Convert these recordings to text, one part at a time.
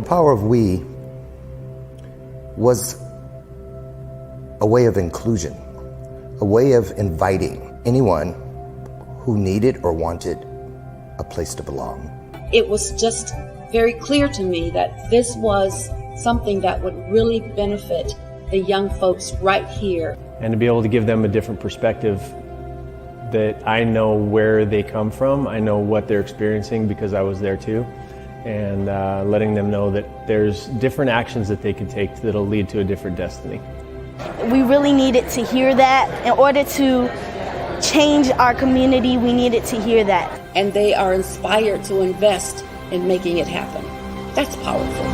power of we was a way of inclusion, a way of inviting anyone who needed or wanted a place to belong. It was just very clear to me that this was something that would really benefit the young folks right here. And to be able to give them a different perspective, that I know where they come from, I know what they're experiencing because I was there too, and letting them know that there's different actions that they can take that'll lead to a different destiny. We really needed to hear that. In order to change our community, we needed to hear that. And they are inspired to invest in making it happen. That's powerful.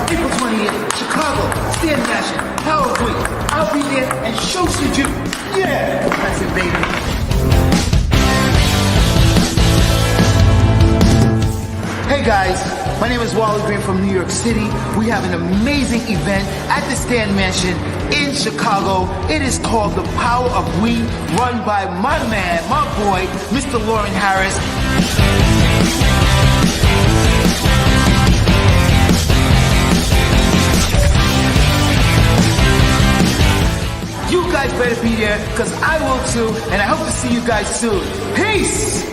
April 20th, Chicago, Stand Nation, Power Week. I'll be there and show you. Yeah, that's it, baby. Hey guys, my name is Wally Green from New York City. We have an amazing event at the Stand Mansion in Chicago. It is called The Power of We, run by my man, my boy, Mr. Lauren Harris. You guys better be there, because I will too, and I hope to see you guys soon. Peace!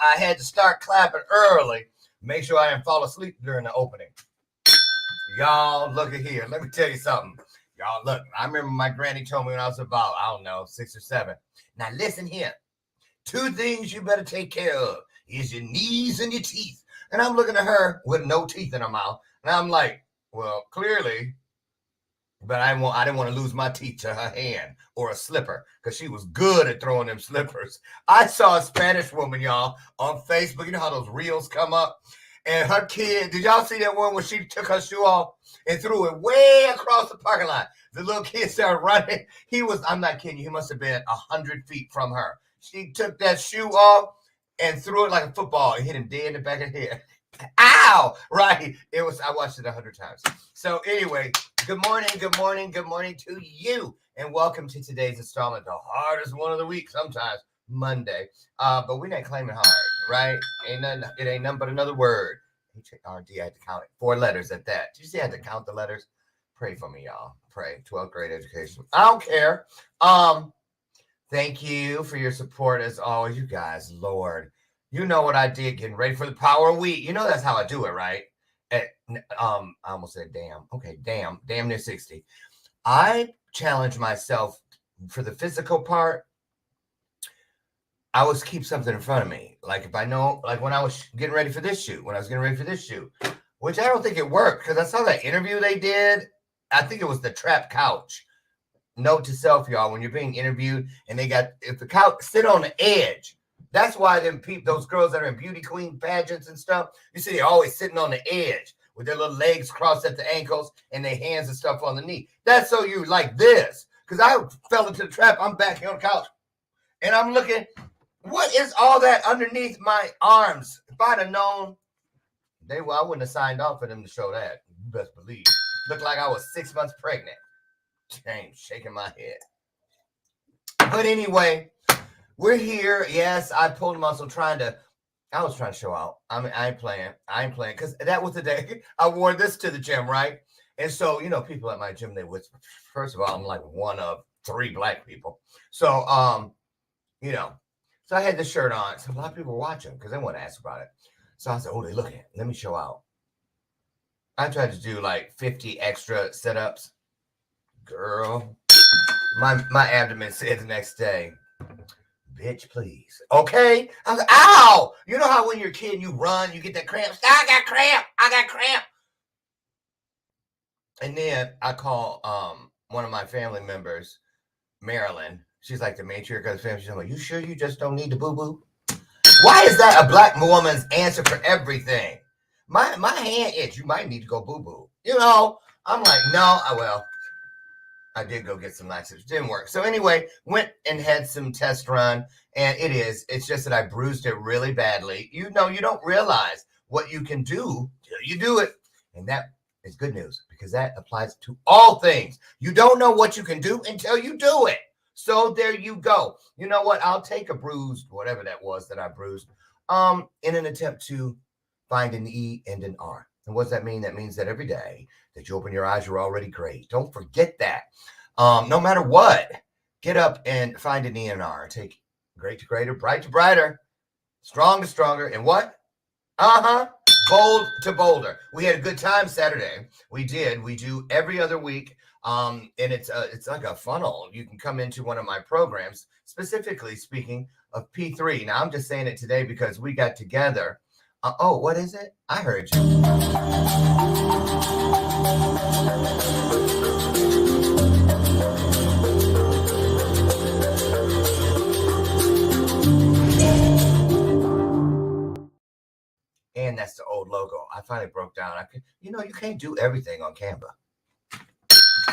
I had to start clapping early. Make sure I didn't fall asleep during the opening. Y'all, look at here. Let me tell you something. Y'all, look, I remember my granny told me when I was about, I don't know, 6 or 7. Now, listen here. 2 things you better take care of is your knees and your teeth. And I'm looking at her with no teeth in her mouth. And I'm like, well, clearly, but I didn't want to lose my teeth to her hand or a slipper because she was good at throwing them slippers. I saw a Spanish woman, y'all, on Facebook. You know how those reels come up? And her kid, did y'all see that one where she took her shoe off and threw it way across the parking lot? The little kid started running. I'm not kidding you, he must have been 100 feet from her. She took that shoe off and threw it like a football and hit him dead in the back of the head. Ow! Right. I watched it 100 times. So anyway, good morning to you. And welcome to today's installment, the hardest one of the week sometimes. Monday. But we ain't claiming hard, right? It ain't nothing but another word. HRD, I had to count it. 4 letters at that. Did you see I had to count the letters? Pray for me, y'all. Pray. 12th grade education. I don't care. Thank you for your support as always. You guys, Lord. You know what I did getting ready for the Power Week. You know that's how I do it, right? I almost said damn. Okay, damn near 60. I challenge myself for the physical part. I always keep something in front of me. Like if I know, like when I was getting ready for this shoot, which I don't think it worked because I saw that interview they did. I think it was the trap couch. Note to self, y'all, when you're being interviewed and if the couch sit on the edge, that's why those girls that are in beauty queen pageants and stuff, you see they're always sitting on the edge with their little legs crossed at the ankles and their hands and stuff on the knee. That's so you like this. Because I fell into the trap. I'm back here on the couch and I'm looking, what is all that underneath my arms? If I'd have known, I wouldn't have signed off for them to show that. You best believe. Looked like I was 6 months pregnant. James shaking my head. But anyway, we're here. Yes, I pulled a muscle I was trying to show out. I mean, I ain't playing because that was the day I wore this to the gym, right? And so, people at my gym, they whisper. First of all, I'm like one of 3 black people. So, so I had this shirt on. So a lot of people were watching because they want to ask about it. So I said, oh, they looking. Let me show out. I tried to do like 50 extra sit-ups. Girl, my abdomen said the next day, bitch, please. Okay? I was like, ow! You know how when you're a kid and you run, you get that cramp? I got cramp. And then I call one of my family members, Marilyn. She's like the matriarch of the family. She's like, you sure you just don't need the boo-boo? Why is that a black woman's answer for everything? My hand itch. You might need to go boo-boo. I'm like, no, I did go get some laxatives. Didn't work. So anyway, went and had some test run. And it's just that I bruised it really badly. You don't realize what you can do till you do it. And that is good news because that applies to all things. You don't know what you can do until you do it. So there you go. You know what? I'll take a bruised, whatever that was that I bruised, in an attempt to find an E and an R. And what does that mean? That means that every day that you open your eyes, you're already great. Don't forget that. No matter what, get up and find an E and R. Take great to greater, bright to brighter, strong to stronger, and what? Bold to bolder. We had a good time Saturday. We did. We do every other week. And it's like a funnel. You can come into one of my programs, specifically speaking of P3. Now, I'm just saying it today because we got together. What is it? I heard you. And that's the old logo. I finally broke down. You can't do everything on Canva.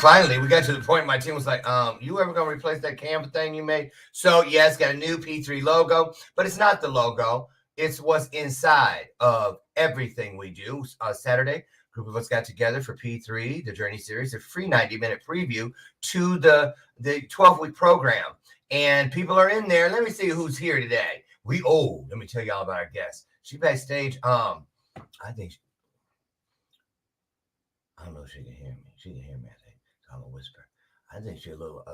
Finally, we got to the point my team was like, you ever gonna replace that Canva thing you made? So yes, got a new P3 logo, but it's not the logo. It's what's inside of everything we do. Saturday, a group of us got together for P3, the Journey Series, a free 90-minute preview to the 12-week program. And people are in there. Let me see who's here today. Let me tell y'all about our guest. She backstage. I don't know if she can hear me. She can hear me, I think. So I'm gonna whisper. I think she's a little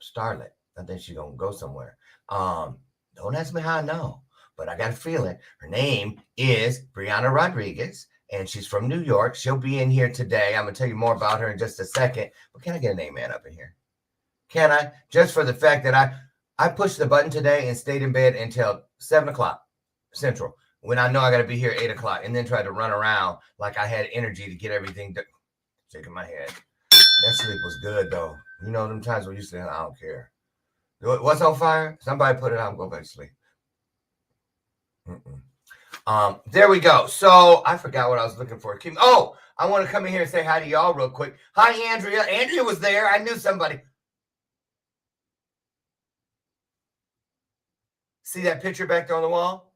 starlet. I think she's gonna go somewhere. Don't ask me how I know, but I got a feeling. Her name is Briana Rodrigues, and she's from New York. She'll be in here today. I'm gonna tell you more about her in just a second. But can I get a name man up in here? Can I? Just for the fact that I pushed the button today and stayed in bed until 7:00 Central, when I know I got to be here 8:00, and then tried to run around like I had energy to get everything done. Shaking my head. That sleep was good, though. You know them times when you say, I don't care. What's on fire? Somebody put it out and go back to sleep. There we go. So I forgot what I was looking for. I want to come in here and say hi to y'all real quick. Hi, Andrea. Andrea was there. I knew somebody. See that picture back there on the wall?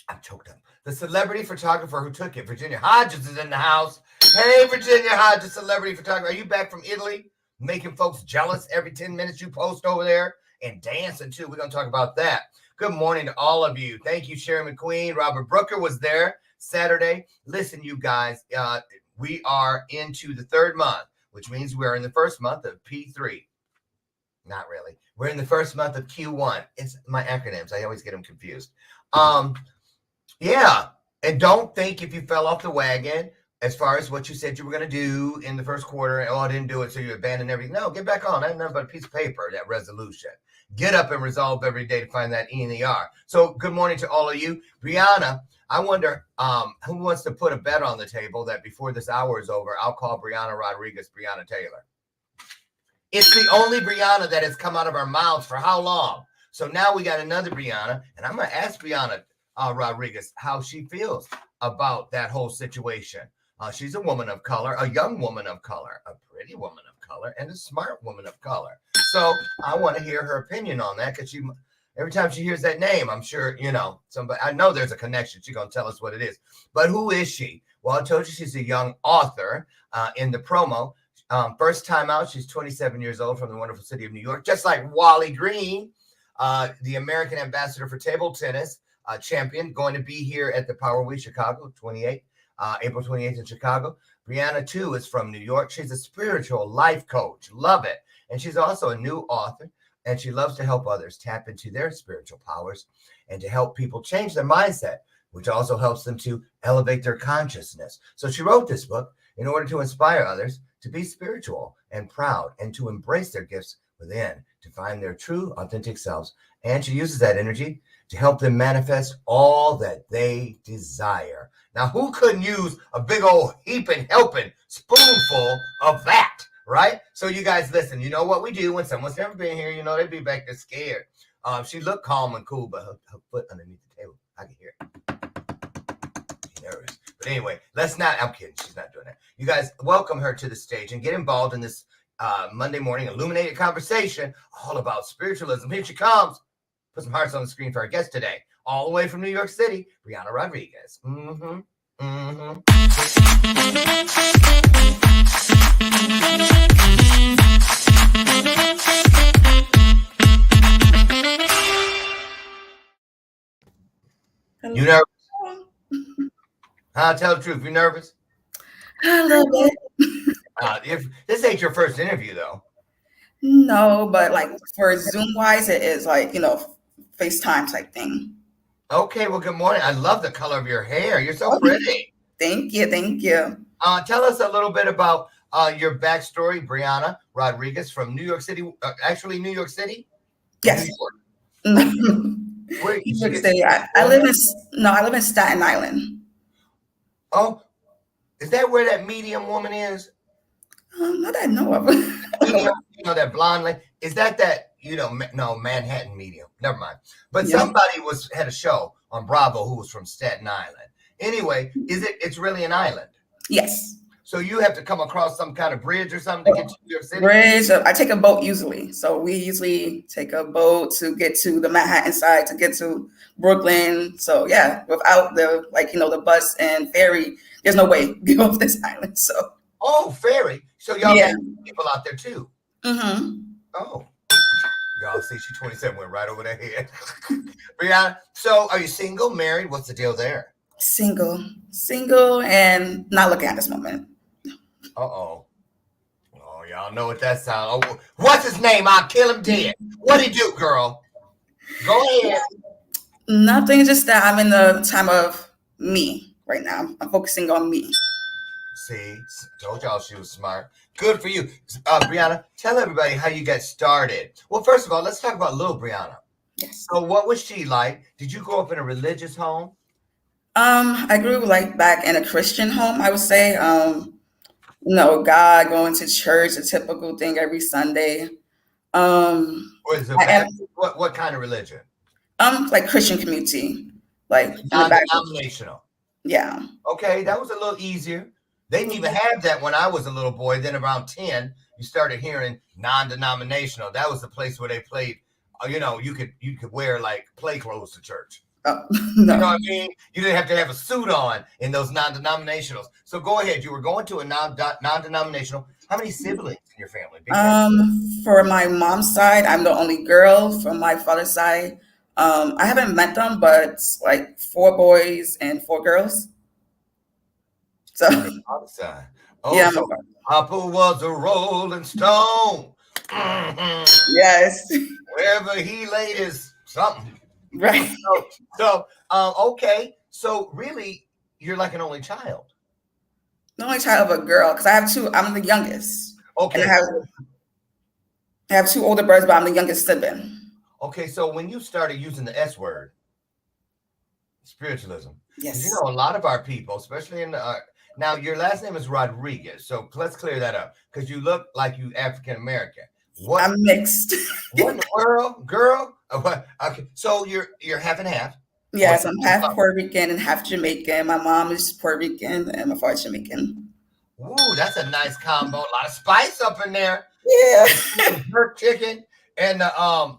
I'm choked up. The celebrity photographer who took it, Virginia Hodges, is in the house. Hey, Virginia Hodges, celebrity photographer. Are you back from Italy? making folks jealous every 10 minutes you post over there, and dancing too. We're going to talk about that. Good morning to all of you. Thank you, Sharon McQueen. Robert Brooker was there Saturday. Listen, you guys, we are into the third month, which means we're in the first month of P3. Not really. We're in the first month of Q1. It's my acronyms. I always get them confused. Yeah. And don't think if you fell off the wagon as far as what you said you were going to do in the first quarter, and I didn't do it, so you abandoned everything. No, get back on. That's nothing but a piece of paper, that resolution. Get up and resolve every day to find that E and the R. So good morning to all of you. Briana, I wonder who wants to put a bet on the table that before this hour is over, I'll call Briana Rodrigues Briana Taylor. It's the only Briana that has come out of our mouths for how long? So now we got another Briana, and I'm going to ask Briana Rodrigues how she feels about that whole situation. She's a woman of color, a young woman of color, a pretty woman of color, and a smart woman of color. So I want to hear her opinion on that, because every time she hears that name, I'm sure, somebody, I know there's a connection. She's going to tell us what it is. But who is she? Well, I told you she's a young author in the promo. First time out, she's 27 years old, from the wonderful city of New York, just like Wally Green, the American ambassador for table tennis champion, going to be here at the Power Week Chicago, April 28th in Chicago. Briana, too, is from New York. She's a spiritual life coach. Love it. And she's also a new author, and she loves to help others tap into their spiritual powers and to help people change their mindset, which also helps them to elevate their consciousness. So she wrote this book in order to inspire others to be spiritual and proud and to embrace their gifts within, to find their true, authentic selves. And she uses that energy to help them manifest all that they desire. Now, who couldn't use a big old heaping, helping spoonful of that, right? So you guys listen, you know what we do when someone's never been here, they'd be back there scared. She looked calm and cool, but her foot underneath the table, I can hear it. She's nervous. But anyway, I'm kidding. She's not doing that. You guys welcome her to the stage and get involved in this Monday morning illuminated conversation all about spiritualism. Here she comes. Put some hearts on the screen for our guest today, all the way from New York City, Briana Rodrigues. You nervous? Tell the truth. You nervous? A little bit. If this ain't your first interview, though. No, but like for Zoom wise, it is like, FaceTime type thing. Okay, well, good morning. I love the color of your hair. You're so pretty. Thank you. Tell us a little bit about your backstory, Briana Rodrigues, from New York City. Actually, New York City? Yes. New York. Where New York City. I live in Staten Island. Oh, is that where that medium woman is? Not that I know of. Medium, that blonde lady. Is that no, Manhattan medium. Never mind. But somebody had a show on Bravo who was from Staten Island. Anyway, it's really an island? Yes. So you have to come across some kind of bridge or something to get to New York City? Bridge. I take a boat usually. So we usually take a boat to get to the Manhattan side, to get to Brooklyn. So yeah, without the bus and ferry, there's no way to get off this island. So. Oh, ferry. So y'all got people out there too. Mm-hmm. Oh. Y'all see, she's 27, went right over their head. Briana, so are you single, married? What's the deal there? Single, and not looking at this moment. Uh-oh. Oh, y'all know what that sounds. Oh, what's his name? I'll kill him dead. What'd he do, girl? Go ahead. Nothing, just that I'm in the time of me right now. I'm focusing on me. See, told y'all she was smart. Good for you. Briana, tell everybody how you got started. Well, first of all, let's talk about little Briana. Yes. So what was she like? Did you grow up in a religious home? I grew back in a Christian home, I would say. God, going to church, a typical thing every Sunday. What kind of religion? Like Christian community. Like non-denominational. Yeah. Okay, that was a little easier. They didn't even have that when I was a little boy. Then around 10, you started hearing non-denominational. That was the place where they played, you could wear like play clothes to church. Oh, You know no. what I mean? You didn't have to have a suit on in those non-denominationals. So go ahead. You were going to a non-denominational. How many siblings in your family? Big family? For my mom's side, I'm the only girl. From my father's side, I haven't met them, but it's like 4 boys and 4 girls. So On your father's side. Oh, yeah, so Papa was a Rolling Stone. Mhm. yes, Wherever he laid his something. right. Okay. So really, you're like an only child. The only child of a girl, because I have two. I'm the youngest, and Okay. I have 2 older brothers, but I'm the youngest sibling. Okay. So when you started using the S word, spiritualism, 'cause Yes, you know a lot of our people, especially in the now your last name is Rodriguez, so let's clear that up because you look like you African American. What I'm mixed. what in the world, girl? Okay, so you're half and half. Or Yes, I'm half Puerto Rican and half Jamaican. My mom is Puerto Rican and my father's Jamaican. ooh, that's a nice combo. A lot of spice up in there. Yeah. Jerk chicken and the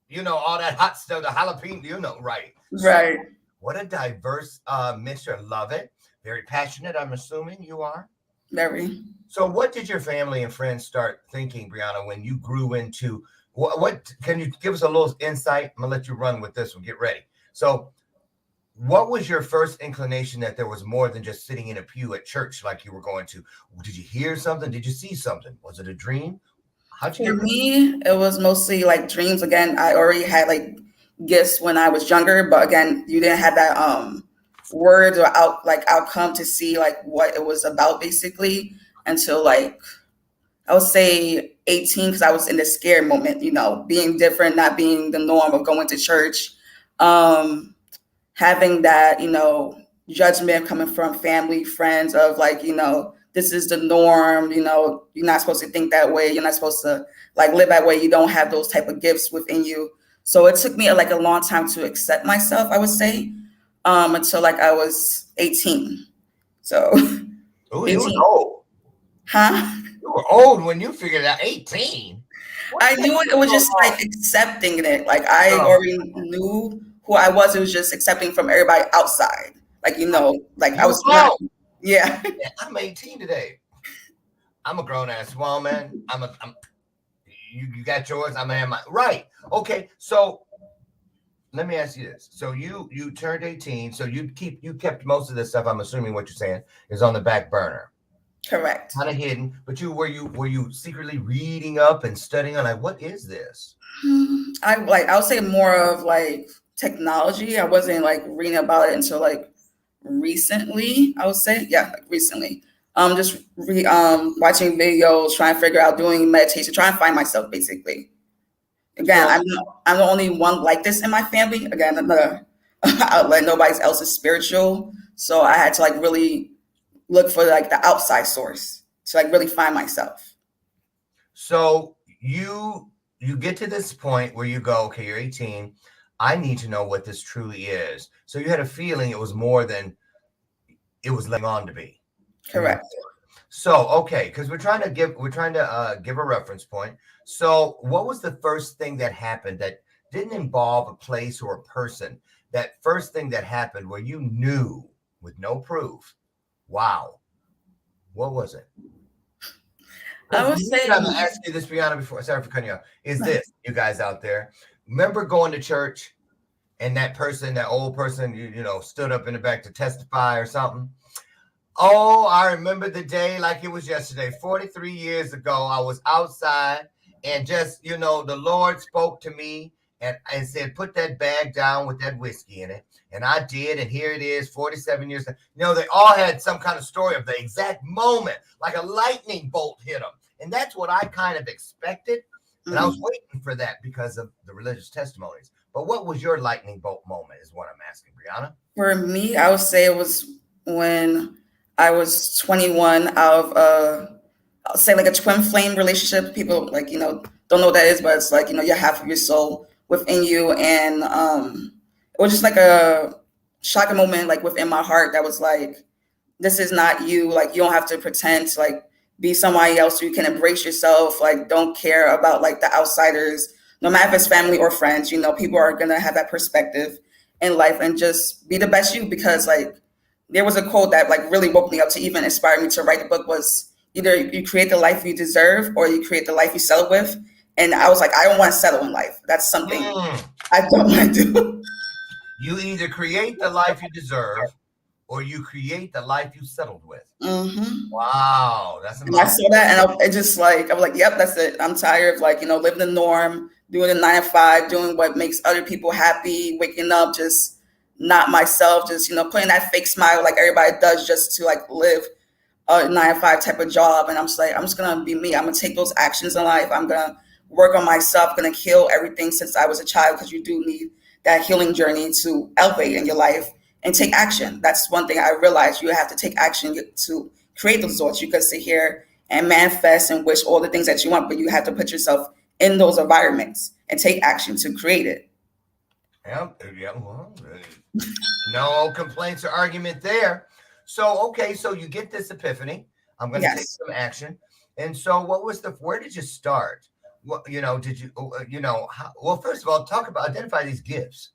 you know, all that hot stuff, the jalapeno, you know, right? Right. What a diverse mixture. Love it. Very passionate, I'm assuming you are. Very. So, what did your family and friends start thinking, Briana, when you grew into what can you give us a little insight? I'm gonna let you run with this one. Get ready. So, what was your first inclination that there was more than just sitting in a pew at church like you were going to? Did you hear something? Did you see something? Was it a dream? How'd you For get me, it was mostly like dreams. Again, I already had like gifts when I was younger, but again, you didn't have that words or outcome to see like what it was about basically until like I would say 18 because I was in the scare moment, being different, not being the norm of going to church, having that, judgment coming from family, friends of like, this is the norm, you're not supposed to think that way. You're not supposed to like live that way. You don't have those type of gifts within you. So it took me like a long time to accept myself, I would say, until like I was 18. So Oh, you were 18, old. huh? You were old when you figured out 18. I knew it was just like accepting it. Like I already knew who I was. It was just accepting from everybody outside. Like, like I You was not, grown. yeah. Yeah, I'm 18 today. I'm a grown ass woman. You got yours. I'm gonna have my right. Okay, so let me ask you this. So you turned 18, so you kept most of this stuff. I'm assuming what you're saying is on the back burner, Correct. kind of hidden. But were you secretly reading up and studying on like what is this? I would say more of like technology. I wasn't like reading about it until like recently, I would say. Yeah, like recently. Just watching videos, trying to figure out doing meditation, trying to find myself basically. Again, So I'm the only one like this in my family. Again, another outlet. Nobody else is spiritual, so I had to like really look for like the outside source to like really find myself. So you get to this point where you go, okay, you're 18. I need to know what this truly is. So you had a feeling it was more than it was letting on to be. Correct. So okay, because we're trying to give a reference point. So what was the first thing that happened that didn't involve a place or a person? That first thing that happened where you knew with no proof, wow, what was it? I would say I'm gonna ask you this, Briana, before sorry for cutting you off. Is this you guys out there? Remember going to church and that old person, stood up in the back to testify or something? Oh, I remember the day like it was yesterday. 43 years ago, I was outside and just, the Lord spoke to me and said, put that bag down with that whiskey in it. And I did. And here it is, 47 years. They all had some kind of story of the exact moment, like a lightning bolt hit them. And that's what I kind of expected. And I was waiting for that because of the religious testimonies. But what was your lightning bolt moment is what I'm asking, Briana. For me, I would say it was when I was 21 out of I'll say like a twin flame relationship. People like, don't know what that is, but it's like, you're half of your soul within you. And it was just like a shocking moment, like within my heart that was like, this is not you. Like, you don't have to pretend to like be somebody else. You can embrace yourself. Like, don't care about like the outsiders, no matter if it's family or friends, people are going to have that perspective. in life and just be the best you. Because like there was a quote that like really woke me up to even inspire me to write the book was either you create the life you deserve or you create the life you settle with. And I was like, I don't want to settle in life. That's something I don't want to do. You either create the life you deserve or you create the life you settled with. Wow, that's amazing. And I saw that and it just like, I was like, yep, that's it. I'm tired of like, you know, living the norm, doing the 9 to 5, doing what makes other people happy, waking up, just not myself, just, you know, putting that fake smile like everybody does just to like live a 9 to 5 type of job. And I'm just like, I'm just going to be me. I'm going to take those actions in life. I'm going to work on myself, going to heal everything since I was a child, because you do need that healing journey to elevate in your life and take action. That's one thing I realized. You have to take action to create those results. You could sit here and manifest and wish all the things that you want, but you have to put yourself in those environments and take action to create it. Yeah, well, no complaints or argument there. So, okay, so you get this epiphany. I'm going to take some action. And so where did you start? What, you know, did you, well, first of all, identify these gifts.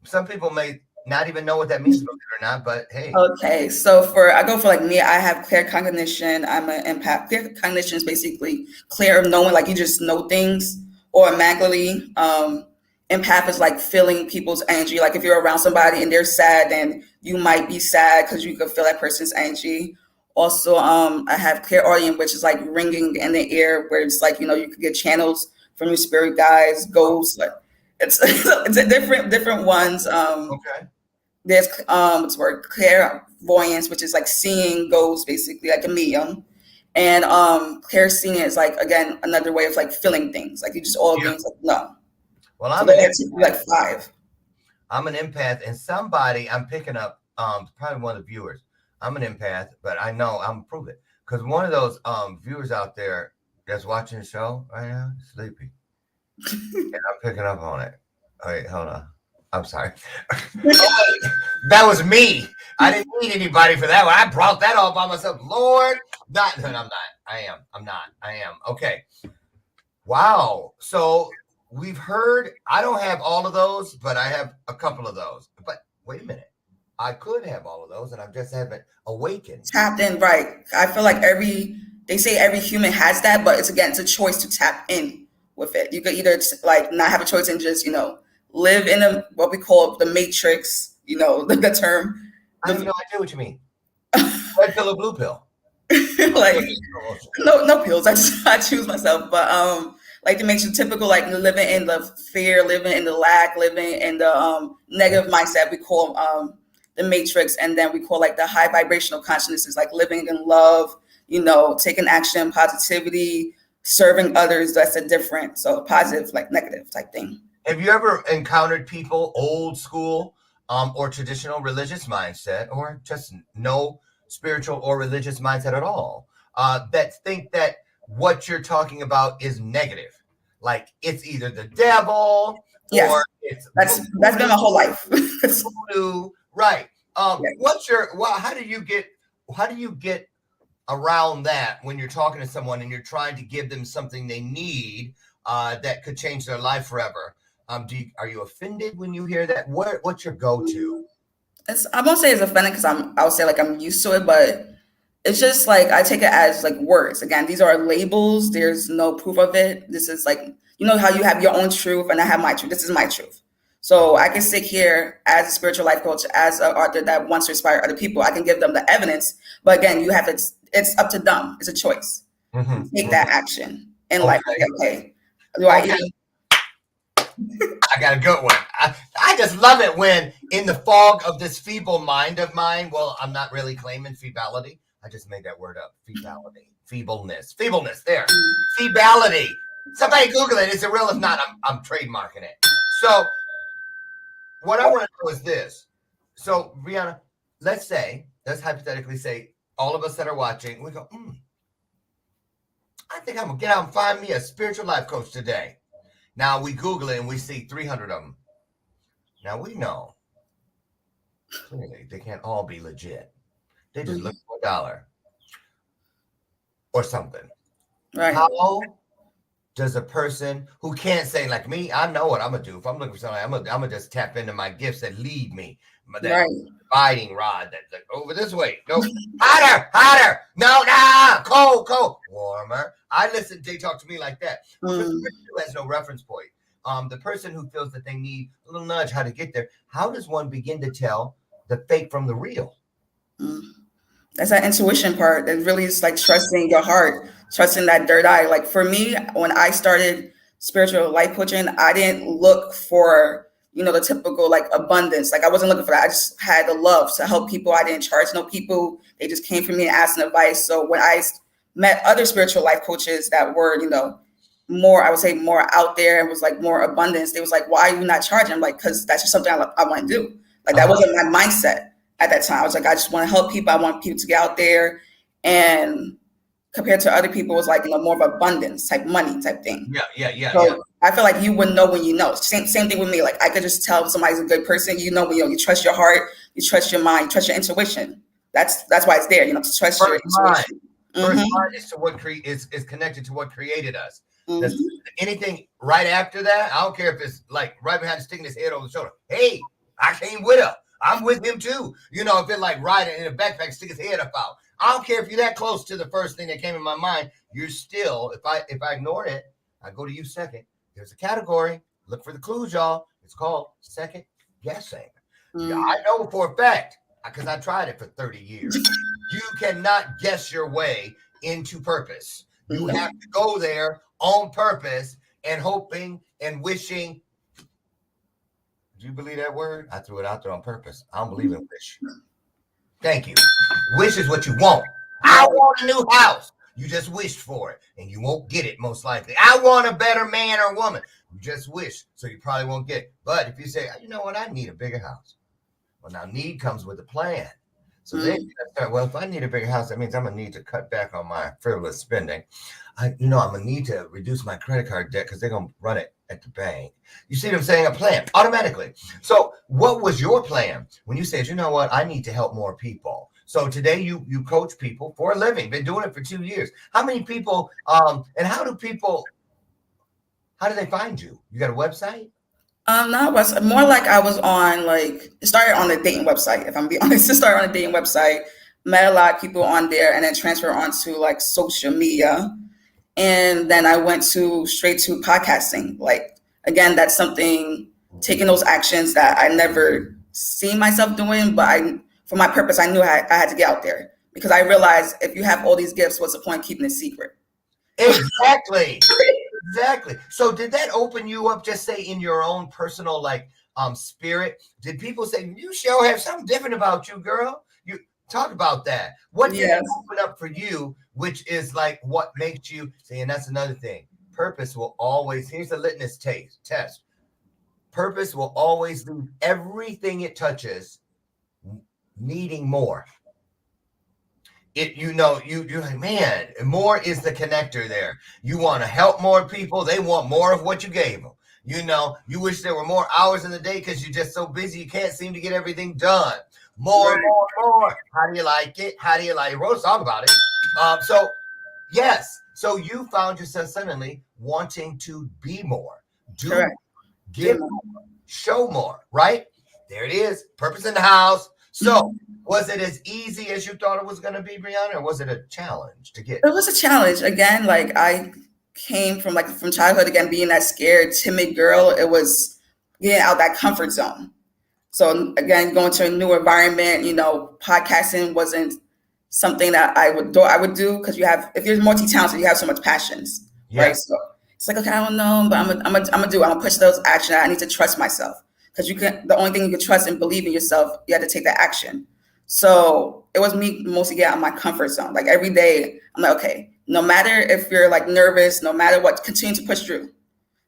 Some people may not even know what that means, believe it or not, but hey. Okay, so I go for like me, I have clear cognition. I'm an empath. Clear cognition is basically clear of knowing, like you just know things automatically. Empath is like feeling people's energy. Like if you're around somebody and they're sad, then you might be sad because you could feel that person's energy. Also, I have clairaudient, which is like ringing in the air, where it's like, you know, you could get channels from your spirit guides, ghosts. Like it's a different ones. Okay. There's what's the word? Clairvoyance, which is like seeing ghosts, basically like a medium. And clairsentient is like, again, another way of like feeling things. Like you just all things like no. Well, I'm like 5. I'm an empath, and I'm picking up probably one of the viewers. I'm an empath, but I know I'm prove it because one of those viewers out there that's watching the show right now is sleepy, and I'm picking up on it. Wait, hold on. I'm sorry. That was me. I didn't need anybody for that one. I brought that all by myself. Lord, no, I'm not. I'm not. Okay. Wow. So we've heard. I don't have all of those, but I have a couple of those. But wait a minute. I could have all of those, and I just haven't awakened. Tapped in, right? I feel like they say every human has that, but it's a choice to tap in with it. You could either like not have a choice and just, you know, live in what we call the matrix. You know, the term. I have no idea what you mean. Red pill or blue pill? Like no pills. I choose myself, but like the matrix, typical like living in the fear, living in the lack, living in the negative mindset. We call the matrix, and then we call like the high vibrational consciousness, like living in love, you know, taking action, positivity, serving others. That's a different, so positive, like negative type thing. Have you ever encountered people old school or traditional religious mindset, or just no spiritual or religious mindset at all, that think that what you're talking about is negative? Like it's either the devil or it's that's been my whole life. Voodoo. Right. How do you get around that when you're talking to someone and you're trying to give them something they need that could change their life forever? Are you offended when you hear that? What's your go-to? I won't say it's offended because I would say like I'm used to it, but it's just like I take it as like words. Again, these are labels. There's no proof of it. This is like, you know how you have your own truth and I have my truth. This is my truth. So I can sit here as a spiritual life coach, as an author that wants to inspire other people. I can give them the evidence, but again, it's up to them. It's a choice. Take that action in life. Okay. I got a good one. I just love it when in the fog of this feeble mind of mine, well, I'm not really claiming feebality. I just made that word up. Feebleness. There. Feebality. Somebody Google it. Is it real? If not, I'm trademarking it. So what I want to know is this. So, Briana, let's hypothetically say all of us that are watching, we go, I think I'm going to get out and find me a spiritual life coach today. Now we Google it and we see 300 of them. Now we know clearly they can't all be legit. They just look for $1 or something. Right. How does a person who can't say, like me, I know what I'm gonna do. If I'm looking for something, I'm gonna just tap into my gifts that lead me. That dividing rod that over this way. No, hotter. No, cold, warmer. I listen. They talk to me like that. The person who has no reference point. The person who feels that they need a little nudge how to get there. How does one begin to tell the fake from the real? That's that intuition part. That really is like trusting your heart, trusting that third eye. Like for me, when I started spiritual life coaching, I didn't look for, the typical like abundance. Like I wasn't looking for that. I just had the love to help people. I didn't charge no people. They just came for me and asked advice. So when I met other spiritual life coaches that were, more, I would say more out there and was like more abundance, they was like, why are you not charging? I'm like, because that's just something I want to do. Like that wasn't my mindset at that time. I was like, I just want to help people. I want people to get out there. And compared to other people, it was like, more of abundance type money type thing. Yeah. I feel like you would know when you know. Same thing with me. Like I could just tell if somebody's a good person. When you trust your heart, you trust your mind, you trust your intuition. That's why it's there. To trust your intuition. First mind is to what is connected to what created us. Anything right after that, I don't care if it's like right behind sticking his head over the shoulder. Hey, I came with her. I'm with him too. If it's like riding in a backpack, stick his head up out. I don't care if you're that close to the first thing that came in my mind. You're still, if I ignore it, I go to you second. There's a category. Look for the clues, y'all. It's called second guessing. Yeah, I know for a fact because I tried it for 30 years. You cannot guess your way into purpose. You have to go there on purpose and hoping and wishing. Do you believe that word? I threw it out there on purpose. I don't believe in wish. Thank you. Wish is what you want. I want a new house. You just wished for it, and you won't get it most likely. I want a better man or woman. You just wish, so you probably won't get it. But if you say, you know what, I need a bigger house. Well, now need comes with a plan. So then you start, well, if I need a bigger house, that means I'm going to need to cut back on my frivolous spending. I'm going to need to reduce my credit card debt because they're going to run it at the bank. You see what I'm saying? A plan automatically. So what was your plan when you said, you know what, I need to help more people? So today you coach people for a living, been doing it for 2 years. How many people, and how do they find you? You got a website? No, it was more like I was on it started on a dating website. If I'm being honest, it started on a dating website, met a lot of people on there and then transferred onto like social media. And then I went straight to podcasting. Like, again, that's something, taking those actions that I never seen myself doing, but for my purpose, I knew I had to get out there because I realized if you have all these gifts, what's the point of keeping it secret? Exactly. Exactly. So did that open you up, just say in your own personal, spirit? Did people say, you sure have something different about you, girl? You talk about that. What did it open up for you, which is like what makes you say, and that's another thing. Purpose will always, here's the litmus test. Purpose will always leave everything it touches needing more. You're like, man, more is the connector there. You want to help more people. They want more of what you gave them. You wish there were more hours in the day because you're just so busy. You can't seem to get everything done. More. How do you like it? You wrote a song about it. So yes. So you found yourself suddenly wanting to be more, do, give more, show more, right? There it is. Purpose in the house. So was it as easy as you thought it was going to be, Briana, or was it a challenge to get? It was a challenge. Again, like I came from childhood, again, being that scared, timid girl. It was getting out that comfort zone. So again, going to a new environment, podcasting wasn't something that I would do because if you're multi-talented, you have so much passions, right? So it's like, okay, I don't know, but I'm gonna do it. I'm gonna push those action. I need to trust myself because the only thing you can trust and believe in yourself, you have to take that action. So it was me mostly get out of my comfort zone. Like every day, I'm like, okay, no matter if you're like nervous, no matter what, continue to push through.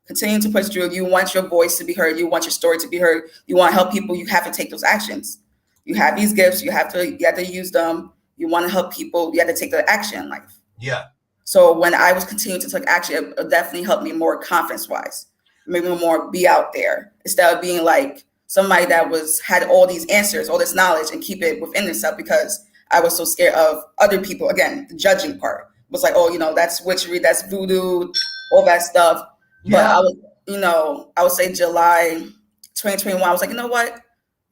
Continue to push through. You want your voice to be heard. You want your story to be heard. You want to help people. You have to take those actions. You have these gifts. You have to use them. You want to help people. You have to take the action in life. Yeah. So when I was continuing to take action, it definitely helped me more confidence-wise. Maybe more be out there instead of being like somebody that had all these answers, all this knowledge, and keep it within themselves because I was so scared of other people. Again, the judging part was like, oh, that's witchery, that's voodoo, all that stuff. But Yeah. I would say July 2021, I was like, you know what?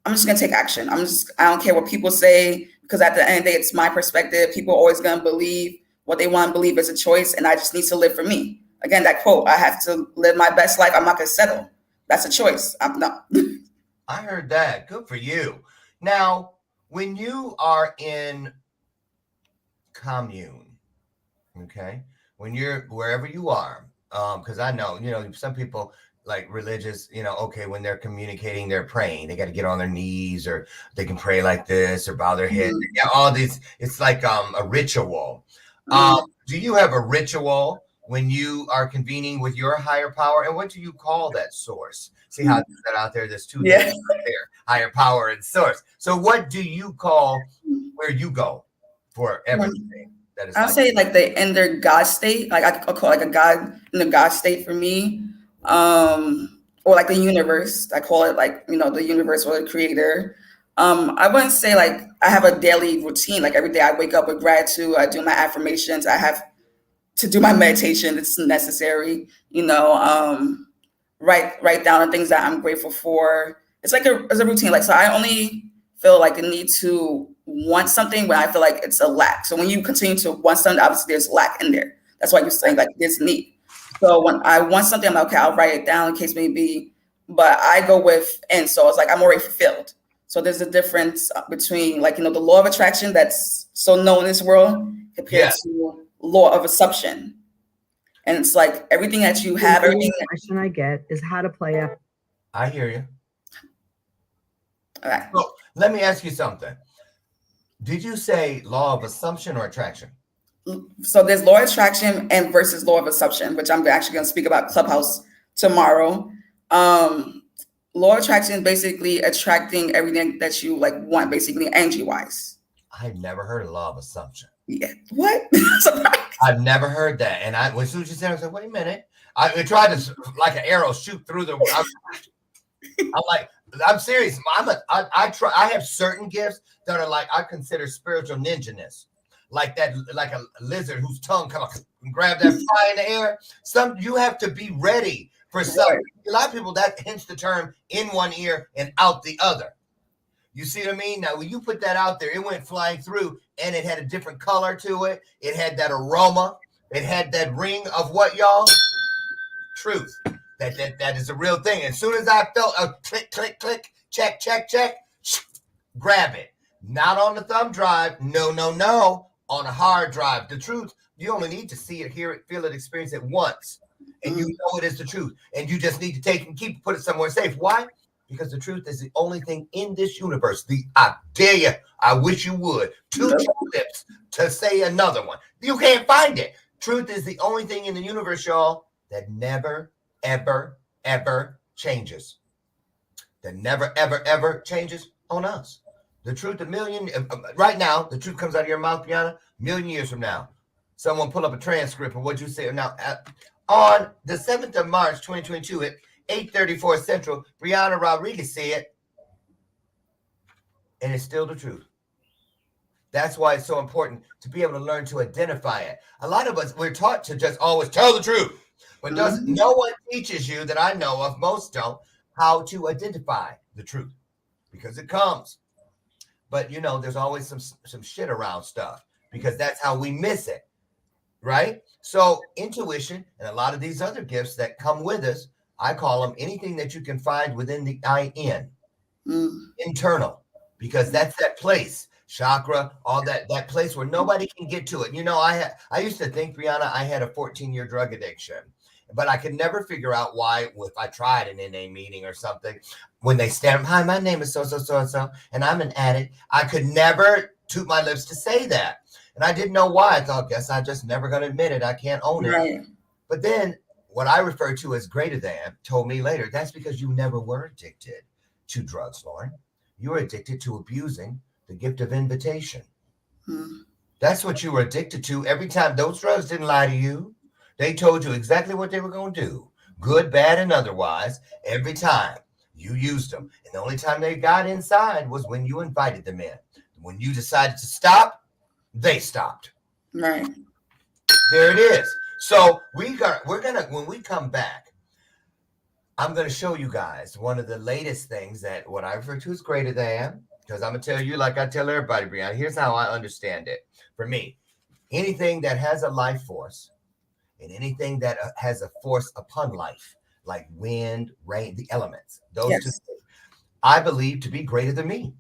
I'm just gonna take action. I don't care what people say, because at the end of the day, it's my perspective. People are always gonna believe what they want to believe is a choice, and I just need to live for me. Again, that quote, I have to live my best life. I'm not gonna settle. That's a choice. I'm not. I heard that. Good for you. Now, when you are in commune, okay, when you're wherever you are, because I know, some people like religious, okay, when they're communicating, they're praying, they got to get on their knees, or they can pray like this or bow their head. Yeah, all these, it's like a ritual. Do you have a ritual when you are convening with your higher power? And what do you call that source? See how that out there? There's two names there, higher power and source. So what do you call where you go for everything? That is, I'll say like the inner God state. Like I'll call it like a God in the God state for me. Or like the universe. I call it like, the universe or the creator. I wouldn't say like I have a daily routine. Like every day I wake up with gratitude. I do my affirmations. I have to do my meditation. It's necessary, write down the things that I'm grateful for. It's like a routine. Like, so I only feel like the need to want something when I feel like it's a lack. So when you continue to want something, obviously there's lack in there. That's why you're saying like there's need. So when I want something, I'm like, okay, I'll write it down in case maybe, but I go with, and so it's like, I'm already fulfilled. So there's a difference between like, the law of attraction that's so known in this world compared to law of assumption. And it's like everything that you have, everything. The question I get is how to play up. I hear you. All right. So let me ask you something. Did you say law of assumption or attraction? So there's law of attraction and versus law of assumption, which I'm actually going to speak about Clubhouse tomorrow. Law of attraction is basically attracting everything that you like want, basically energy wise. I've never heard of law of assumption. Yeah. What? I've never heard that. And when soon as you said it, I was like, wait a minute. I tried to, like an arrow, shoot through the. I'm like, I'm serious. I have certain gifts that are like, I consider spiritual ninja-ness. Like that, like a lizard whose tongue come up and grab that fly in the air. You have to be ready for something. A lot of people, that hence the term in one ear and out the other. You see what I mean? Now, when you put that out there, it went flying through, and it had a different color to it. It had that aroma. It had that ring of what, y'all? Truth. That is a real thing. As soon as I felt a click, click, click, check, check, check, grab it. Not on the thumb drive. No. On a hard drive. The truth, you only need to see it, hear it, feel it, experience it once. And you know it is the truth. And you just need to take and put it somewhere safe. Why? Because the truth is the only thing in this universe. I dare you, I wish you would. Two lips to say another one. You can't find it. Truth is the only thing in the universe, y'all, that never, ever, ever changes. That never, ever, ever changes on us. The truth, right now, the truth comes out of your mouth, Briana, a million years from now. Someone pull up a transcript of what you say. Now, on the 7th of March, 2022, at 8:34 Central, Briana Rodrigues said, and it's still the truth. That's why it's so important to be able to learn to identify it. A lot of us, we're taught to just always tell the truth. But no one teaches you that I know of, most don't, how to identify the truth. Because it comes. But, there's always some shit around stuff. Because that's how we miss it. Right? So intuition and a lot of these other gifts that come with us, I call them anything that you can find within the IN. Internal. Because that's that place. Chakra, all that place where nobody can get to it. I used to think, Briana, I had a 14-year drug addiction. But I could never figure out why, if I tried an NA meeting or something, when they stand, hi, my name is so, and I'm an addict. I could never toot my lips to say that. And I didn't know why. I thought, guess I'm just never going to admit it. I can't own it. Right. But then what I refer to as greater than told me later, that's because you never were addicted to drugs, Lauren. You were addicted to abusing the gift of invitation. That's what you were addicted to. Every time those drugs didn't lie to you. They told you exactly what they were going to do, good, bad, and otherwise, every time you used them. And the only time they got inside was when you invited them in. When you decided to stop, they stopped. Right. There it is. So we're gonna when we come back, I'm gonna show you guys one of the latest things that what I refer to as greater than, because I'm gonna tell you like I tell everybody, Brianna. Here's how I understand it. For me, anything that has a life force and anything that has a force upon life, like wind, rain, the elements, those two things, I believe to be greater than me.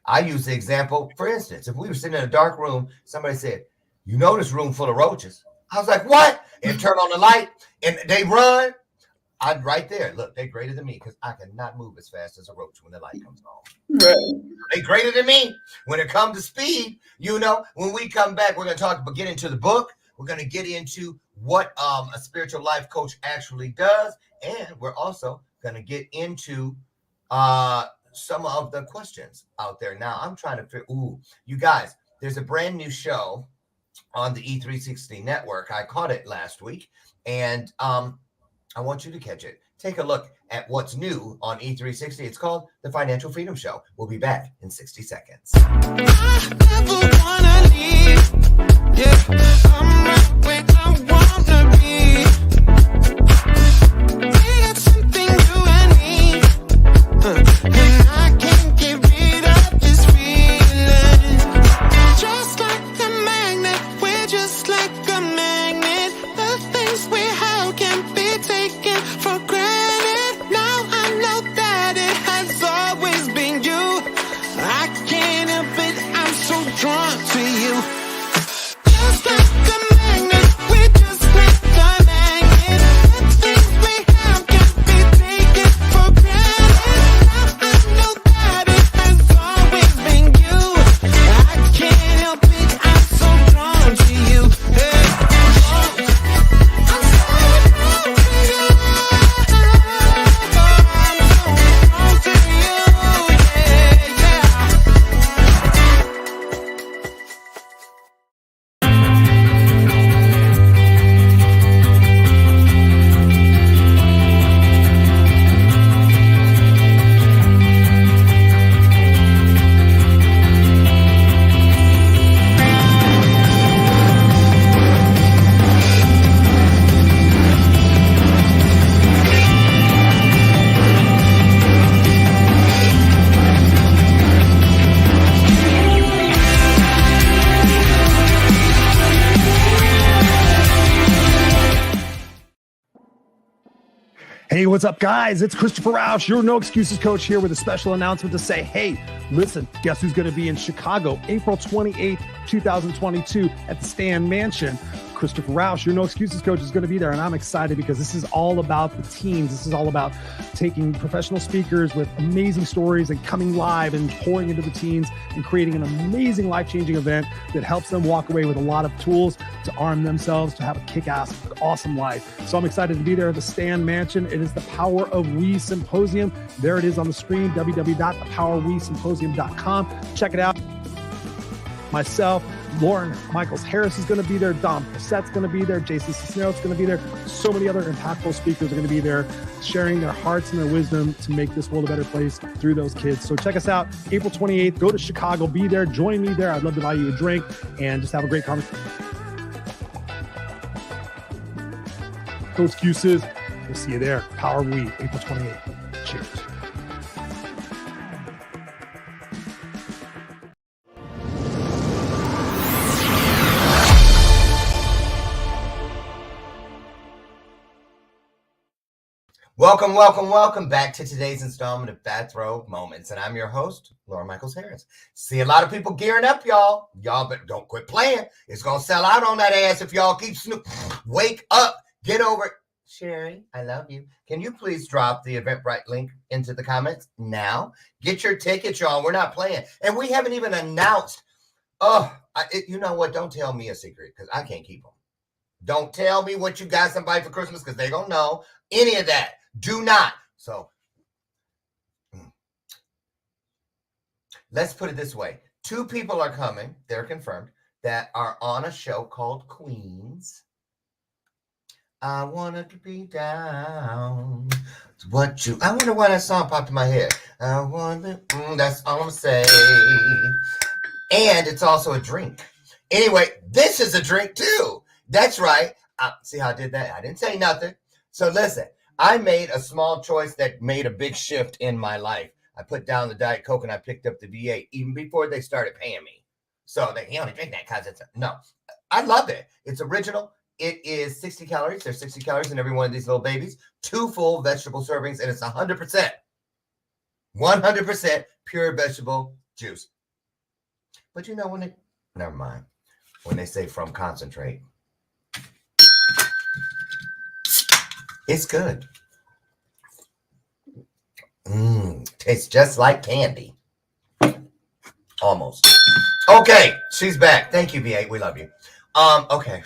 I use the example, for instance, if we were sitting in a dark room, somebody said, "You know this room full of roaches." I was like, "What?" And turn on the light and they run. I'm right there. Look, they're greater than me because I cannot move as fast as a roach when the light comes on. Right. They're greater than me when it comes to speed. You know, when we come back, we're going to get into the book. We're going to get into what a spiritual life coach actually does. And we're also going to get into some of the questions out there. Now, I'm trying to figure, you guys, there's a brand new show on the E360 network. I caught it last week. And I want you to catch it. Take a look at what's new on E360. It's called The Financial Freedom Show. We'll be back in 60 seconds. I never wanna leave. Yeah, I'm right where I wanna be. We got something you and me, and I can't get rid of this feeling. Just like a magnet, we're just like a magnet. The things we have can be taken for granted. Now I know that it has always been you. I can't help it, I'm so drawn to you. Just like a magnet, we're just like a magnet. The things we have can be taken for granted. Now I know that it has always been you. I can't help it, I'm so drawn to you. Hey. I'm so drawn to you. I'm so drawn to you. Yeah, yeah. Hey, what's up, guys? It's Christopher Roush, your No Excuses coach, here with a special announcement to say, hey, listen, guess who's going to be in Chicago, April 28th, 2022 at the Stan Mansion. Christopher Roush, your No Excuses coach, is going to be there, and I'm excited because this is all about the teens. This is all about taking professional speakers with amazing stories and coming live and pouring into the teens and creating an amazing life-changing event that helps them walk away with a lot of tools to arm themselves to have a kick-ass, awesome life. So I'm excited to be there at the Stan Mansion. It is the Power of We Symposium. There it is on the screen, www.thepowerofwesymposium.com. Check it out. Myself, Lauren Michaels Harris is going to be there. Dom Possett's going to be there. Jason Cisneros is going to be there. So many other impactful speakers are going to be there sharing their hearts and their wisdom to make this world a better place through those kids. So check us out April 28th. Go to Chicago. Be there. Join me there. I'd love to buy you a drink and just have a great conversation. No excuses. We'll see you there. Power of We, April 28th. Cheers. Welcome back to today's installment of Bathrobe Moments. And I'm your host, Lauren Michaels Harris. See a lot of people gearing up, y'all. Y'all but don't quit playing. It's going to sell out on that ass if y'all keep snooping. Wake up. Get over it. Sherry, I love you. Can you please drop the Eventbrite link into the comments now? Get your tickets, y'all. We're not playing. And we haven't even announced. You know what? Don't tell me a secret because I can't keep them. Don't tell me what you got somebody for Christmas because they don't know any of that. Do not. So let's put it this way. 2 people are coming. They're confirmed that are on a show called Queens. I want to be down. I wonder why that song popped in my head. I want to, that's all I'm going to say. And it's also a drink. Anyway, this is a drink too. That's right. See how I did that? I didn't say nothing. So listen, I made a small choice that made a big shift in my life. I put down the Diet Coke and I picked up the V8 even before they started paying me. So you only drink that because it's no. I love it. It's original. It is 60 calories. There's 60 calories in every one of these little babies. 2 full vegetable servings, and it's 100% pure vegetable juice. But you know never mind. When they say from concentrate, it's good. Tastes just like candy. Almost. Okay, she's back. Thank you, V8. We love you. Okay.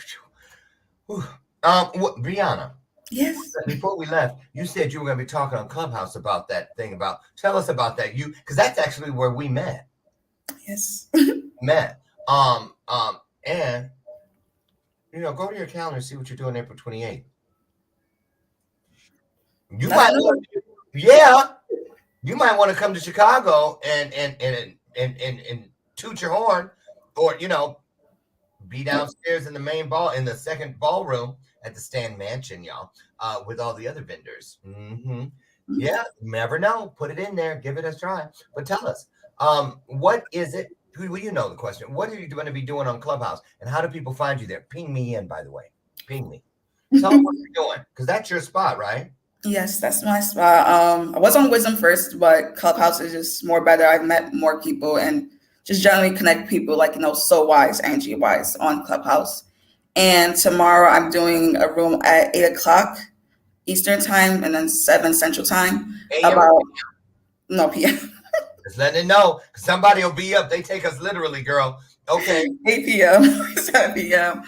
Briana. Yes. Before we left, you said you were going to be talking on Clubhouse about that thing. Tell us about that. Because that's actually where we met. Yes. And go to your calendar and see what you're doing April 28th. You might want to come to Chicago and toot your horn, or be downstairs in the main in the second ballroom at the Stan Mansion, y'all, with all the other vendors. Yeah, never know. Put it in there, give it a try. But tell us, what is it? You know the question. What are you going to be doing on Clubhouse, and how do people find you there? Ping me in, by the way. Ping me. Tell them what you're doing, because that's your spot, right? Yes, that's my spot. I was on Wisdom first, but Clubhouse is just more better. I've met more people and just generally connect people like, So Wise, Angie Wise on Clubhouse. And tomorrow I'm doing a room at 8 o'clock Eastern time and then 7 Central time. PM. Just letting it know. Somebody will be up. They take us literally, girl. Okay. 8 p.m. 7 p.m.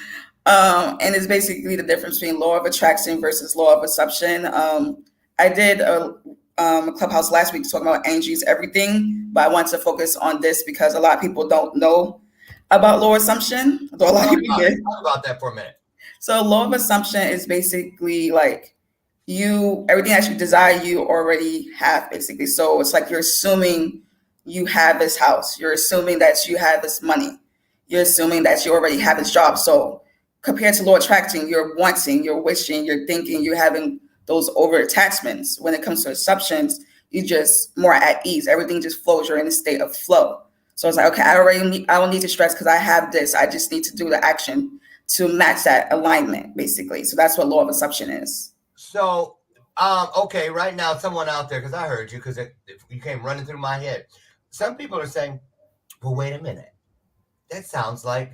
And it's basically the difference between law of attraction versus law of assumption. I did a Clubhouse last week talking about Angie's everything, but I want to focus on this because a lot of people don't know about law of assumption. Though a lot of people did. Talk about that for a minute. So law of assumption is basically like everything that you desire, you already have basically. So it's like you're assuming you have this house. You're assuming that you have this money. You're assuming that you already have this job. So compared to law of attraction, you're wanting, you're wishing, you're thinking, you're having those over attachments. When it comes to assumptions, you're just more at ease. Everything just flows. You're in a state of flow. So it's like, okay, I don't need to stress because I have this. I just need to do the action to match that alignment, basically. So that's what law of assumption is. So, okay, right now, someone out there, because I heard you, because you came running through my head. Some people are saying, well, wait a minute. That sounds like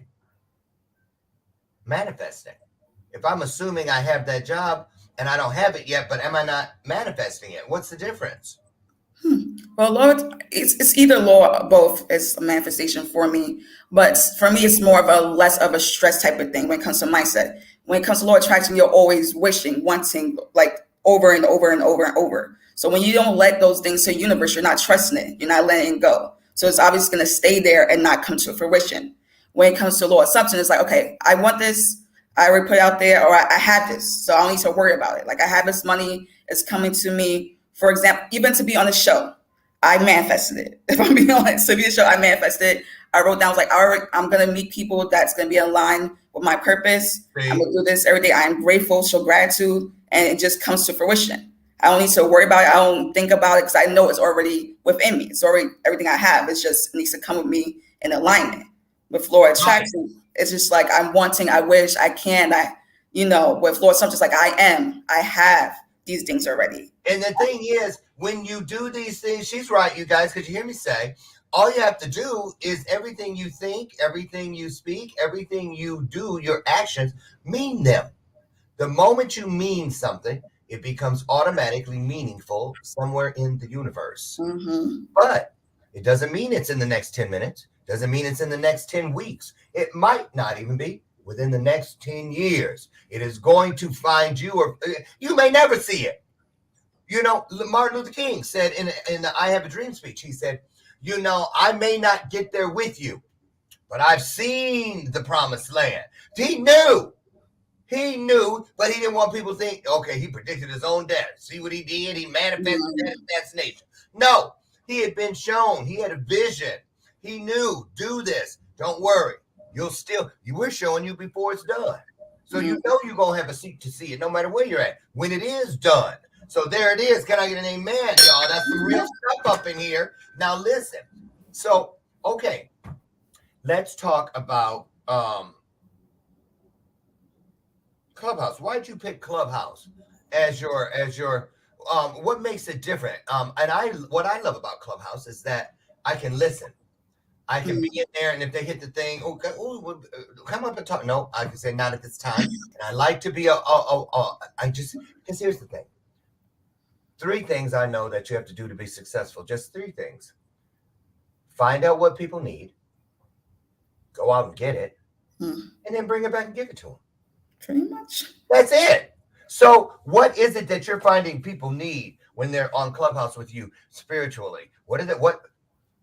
manifesting. If I'm assuming I have that job and I don't have it yet, but am I not manifesting it? What's the difference? Well, Lord, it's either law, both. It's a manifestation for me. But for me, it's more of a less of a stress type of thing when it comes to mindset. When it comes to law of attraction, you're always wishing, wanting, like over and over and over and over. So when you don't let those things to the universe, you're not trusting it. You're not letting it go. So it's obviously going to stay there and not come to fruition. When it comes to law of assumption, it's like, okay, I want this. I already put it out there, or I have this. So I don't need to worry about it. Like I have this money. It's coming to me. For example, even to be on a show, I manifested it. If I'm being honest, to be on a show, I manifested it. I wrote down, I was like, all right, I'm going to meet people that's going to be in line with my purpose. I'm going to do this every day. I am grateful, show gratitude, and it just comes to fruition. I don't need to worry about it. I don't think about it because I know it's already within me. It's already everything I have. It's just it needs to come with me in alignment. With law of attraction, it's just like I'm wanting, I wish, I can. With law of assumption, it's like I have these things already. And the thing is, when you do these things, she's right, you guys, because you hear me say, all you have to do is everything you think, everything you speak, everything you do, your actions, mean them. The moment you mean something, it becomes automatically meaningful somewhere in the universe. Mm-hmm. But it doesn't mean it's in the next 10 minutes. Doesn't mean it's in the next 10 weeks. It might not even be within the next 10 years. It is going to find you, or you may never see it. Martin Luther King said in the I Have a Dream speech, he said, I may not get there with you, but I've seen the promised land. He knew, but he didn't want people to think, okay, he predicted his own death. See what he did? He manifested that assassination. No, he had been shown. He had a vision. He knew, do this. Don't worry. We're showing you before it's done. So you know you're going to have a seat to see it no matter where you're at when it is done. So there it is. Can I get an amen, y'all? That's some real stuff up in here. Now listen. So, okay. Let's talk about Clubhouse. Why'd you pick Clubhouse as your what makes it different? What I love about Clubhouse is that I can listen. I can be in there, and if they hit the thing, come up and talk. No, I can say not at this time. And I like to be because here's the thing. 3 things I know that you have to do to be successful. Just 3 things. Find out what people need. Go out and get it. And then bring it back and give it to them. Pretty much. That's it. So what is it that you're finding people need when they're on Clubhouse with you spiritually? What is it? What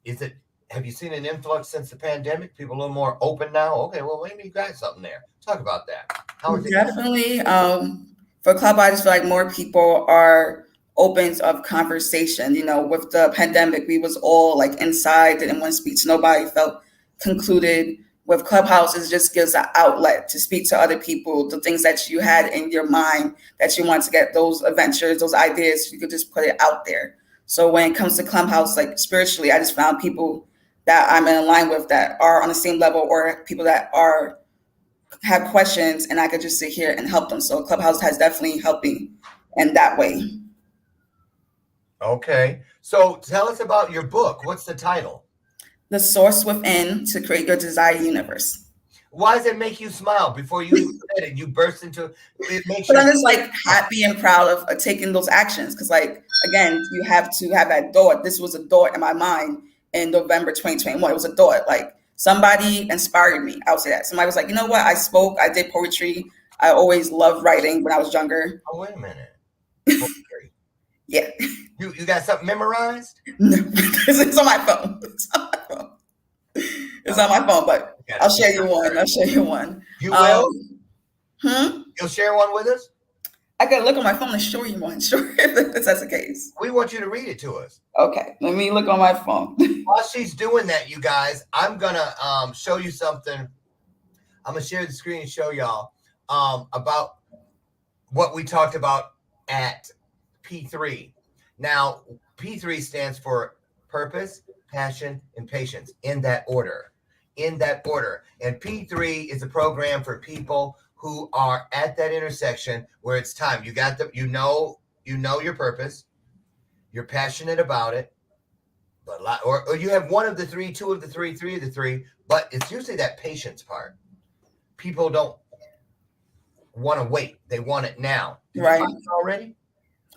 is it? Have you seen an influx since the pandemic? People a little more open now? Okay, well, maybe you got something there. Talk about that. How is it? Definitely. For Club, I just feel like more people are open of conversation. You know, with the pandemic, we was all like inside, didn't want to speak to nobody, felt concluded. With Clubhouse, it just gives an outlet to speak to other people, the things that you had in your mind that you want to get, those adventures, those ideas, you could just put it out there. So when it comes to Clubhouse, like spiritually, I just found people that I'm in line with that are on the same level, or people that have questions, and I could just sit here and help them. So Clubhouse has definitely helping in that way. Okay. So tell us about your book. What's the title? The Source Within to Create Your Desired Universe. Why does it make you smile before you even said it? You burst into it. Makes But I'm just like happy and proud of taking those actions. Because like, again, you have to have that thought. This was a thought in my mind in November 2021. It was a thought. Like somebody inspired me. I would say that. Somebody was like, you know what? I spoke. I did poetry. I always loved writing when I was younger. Oh, wait a minute. Poetry. Yeah. You got something memorized? No, it's on my phone. It's on my phone. It's on my phone, but I'll share you one. I'll share you one. You will? You'll share one with us? I can look on my phone and show you one. Sure, if that's the case. We want you to read it to us. Okay, let me look on my phone. While she's doing that, you guys, I'm gonna show you something. I'm gonna share the screen and show y'all about what we talked about at P3. Now, P3 stands for purpose, passion, and patience, in that order. In that order. And P3 is a program for people who are at that intersection where it's time. You got the, you know your purpose, you're passionate about it, but or you have one of the 3, 2 of the 3, 3 of the 3, but it's usually that patience part. People don't want to wait; they want it now. Right? Already?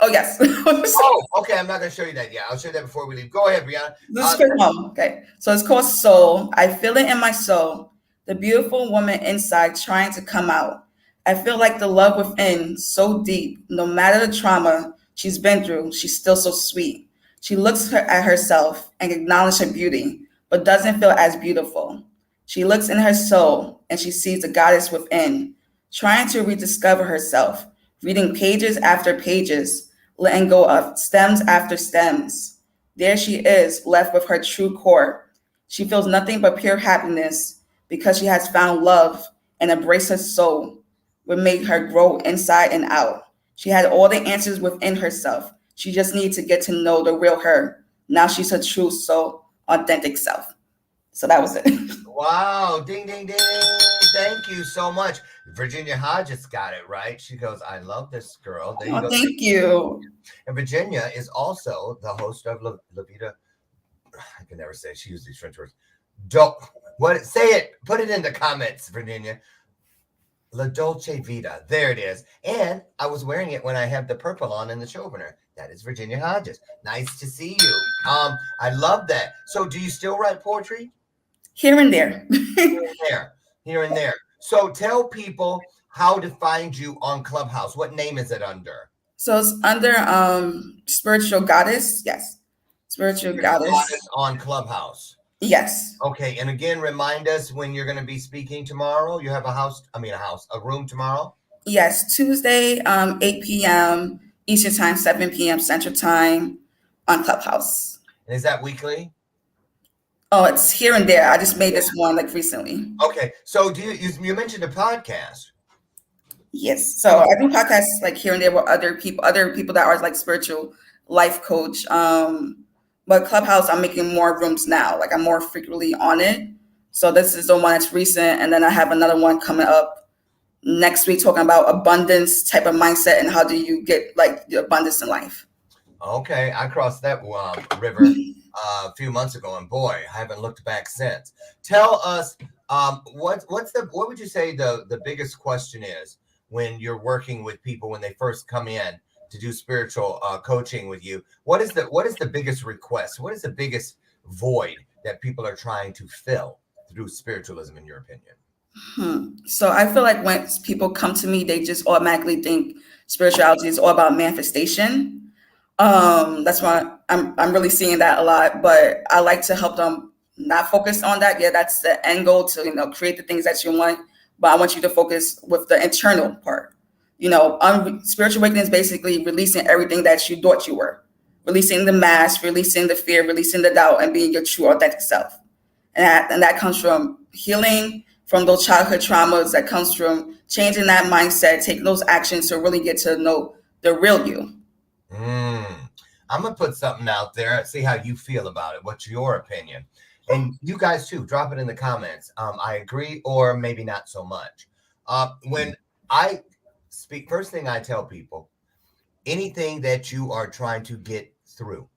Oh yes. Oh, okay. I'm not going to show you that yet. I'll show you that before we leave. Go ahead, Briana. This is for home. Okay. So it's called Soul. I feel it in my soul. The beautiful woman inside trying to come out. I feel like the love within so deep. No matter the trauma she's been through, she's still so sweet. She looks at herself and acknowledges her beauty, but doesn't feel as beautiful. She looks in her soul and she sees the goddess within, trying to rediscover herself, reading pages after pages, letting go of stems after stems. There she is, left with her true core. She feels nothing but pure happiness because she has found love and embraced her soul, what made her grow inside and out. She had all the answers within herself. She just needed to get to know the real her. Now she's her true soul, authentic self. So that was it. Wow. Ding, ding, ding. Thank you so much. Virginia Hodges got it right. She goes, I love this girl. There you go. Thank you. And Virginia is also the host of La Vida. I can never say it. She uses these French words. Say it. Put it in the comments, Virginia. La Dolce Vita. There it is. And I was wearing it when I had the purple on in the show opener. That is Virginia Hodges. Nice to see you. I love that. So do you still write poetry? Here and there. Here and there. So tell people how to find you on Clubhouse. What name is it under? So it's under Spiritual Goddess. Yes. Spiritual Goddess on Clubhouse. Yes. Okay. And again, remind us when you're going to be speaking tomorrow. You have a room tomorrow? Yes. Tuesday, 8 p.m. Eastern Time, 7 p.m. Central Time on Clubhouse. And is that weekly? Oh, it's here and there. I just made this one like recently. Okay. So you mentioned a podcast. Yes. So I do podcasts like here and there with other people that are like spiritual life coach. But Clubhouse, I'm making more rooms now. Like I'm more frequently on it. So this is the one that's recent, and then I have another one coming up next week talking about abundance type of mindset and how do you get like the abundance in life. Okay, I crossed that river a few months ago, and boy, I haven't looked back since. Tell us, what would you say the biggest question is when you're working with people when they first come in to do spiritual coaching with you? What is the biggest request? What is the biggest void that people are trying to fill through spiritualism, in your opinion? So I feel like when people come to me, they just automatically think spirituality is all about manifestation. That's why I'm really seeing that a lot, but I like to help them not focus on that. Yeah, that's the end goal to, create the things that you want, but I want you to focus with the internal part. Spiritual awakening is basically releasing everything that you thought you were, releasing the mask, releasing the fear, releasing the doubt, and being your true authentic self. And that comes from healing from those childhood traumas, that comes from changing that mindset, taking those actions to really get to know the real you. I'm going to put something out there, see how you feel about it. What's your opinion? And you guys too, drop it in the comments. I agree or maybe not so much. When I speak, first thing I tell people, anything that you are trying to get through.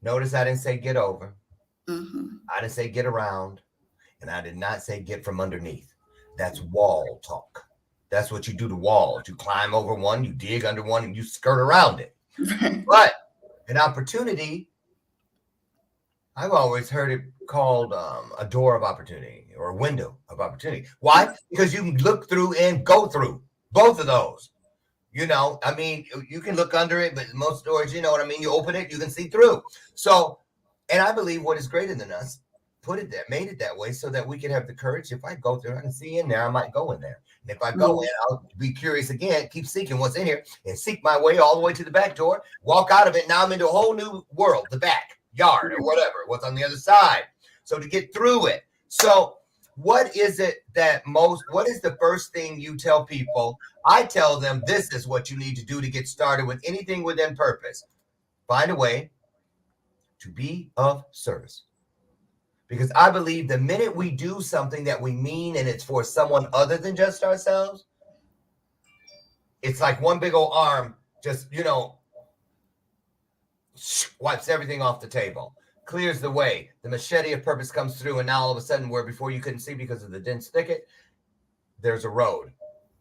Notice I didn't say get over. I didn't say get around. And I did not say get from underneath. That's wall talk. That's what you do to walls. You climb over one, you dig under one, and you skirt around it. But an opportunity, I've always heard it called a door of opportunity or a window of opportunity. Why? Because you can look through and go through both of those. You can look under it, but most doors, you you open it, you can see through. So, and I believe what is greater than us put it there, made it that way so that we can have the courage. If I go through, I can see in there, I might go in there. And if I go in, I'll be curious again, keep seeking what's in here and seek my way all the way to the back door, walk out of it. Now I'm into a whole new world, the back yard or whatever, what's on the other side. So to get through it. So what is the first thing you tell people? I tell them this is what you need to do to get started with anything within purpose. Find a way to be of service. Because I believe the minute we do something that we mean and it's for someone other than just ourselves, it's like one big old arm just, wipes everything off the table, clears the way. The machete of purpose comes through, and now all of a sudden, where before you couldn't see because of the dense thicket, there's a road.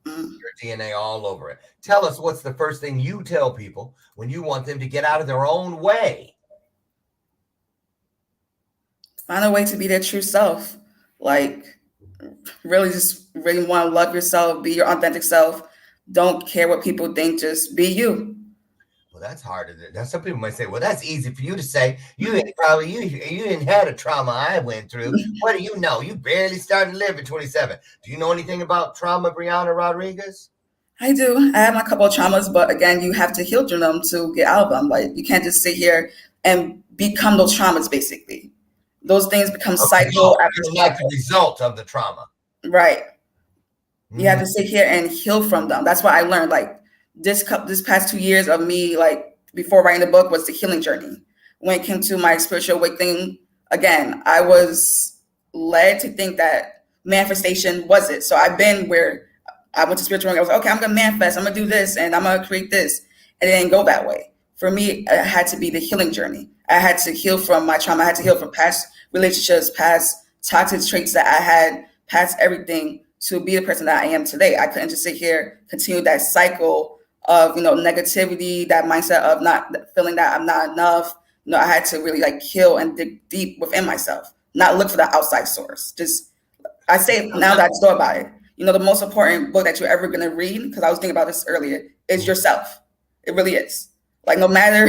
Your DNA all over it. Tell us, what's the first thing you tell people when you want them to get out of their own way? Find a way to be their true self. Like, really want to love yourself, be your authentic self. Don't care what people think, just be you. Well, that's harder. Some people might say, well, that's easy for you to say. You didn't had a trauma I went through. What do you know? You barely started to live at 27. Do you know anything about trauma, Briana Rodrigues? I do. I have my couple of traumas, but again, you have to heal through them to get out of them. Like, you can't just sit here and become those traumas, basically. Those things become cycle after like the result of the trauma. Right. You have to sit here and heal from them. That's why I learned, like, this past 2 years of me, like, before writing the book, was the healing journey. When it came to my spiritual awakening, again, I was led to think that manifestation was it. So I've been where I went to spiritual awakening. I was like, okay, I'm going to manifest. I'm going to do this, and I'm going to create this. And it didn't go that way. For me, it had to be the healing journey. I had to heal from my trauma. I had to heal from past relationships, past toxic traits that I had, past everything, to be the person that I am today. I couldn't just sit here, continue that cycle of, negativity, that mindset of not feeling that I'm not enough. I had to really heal and dig deep within myself, not look for the outside source. Just, I say now that I thought about it, the most important book that you're ever going to read, because I was thinking about this earlier, is yourself. It really is. Like, no matter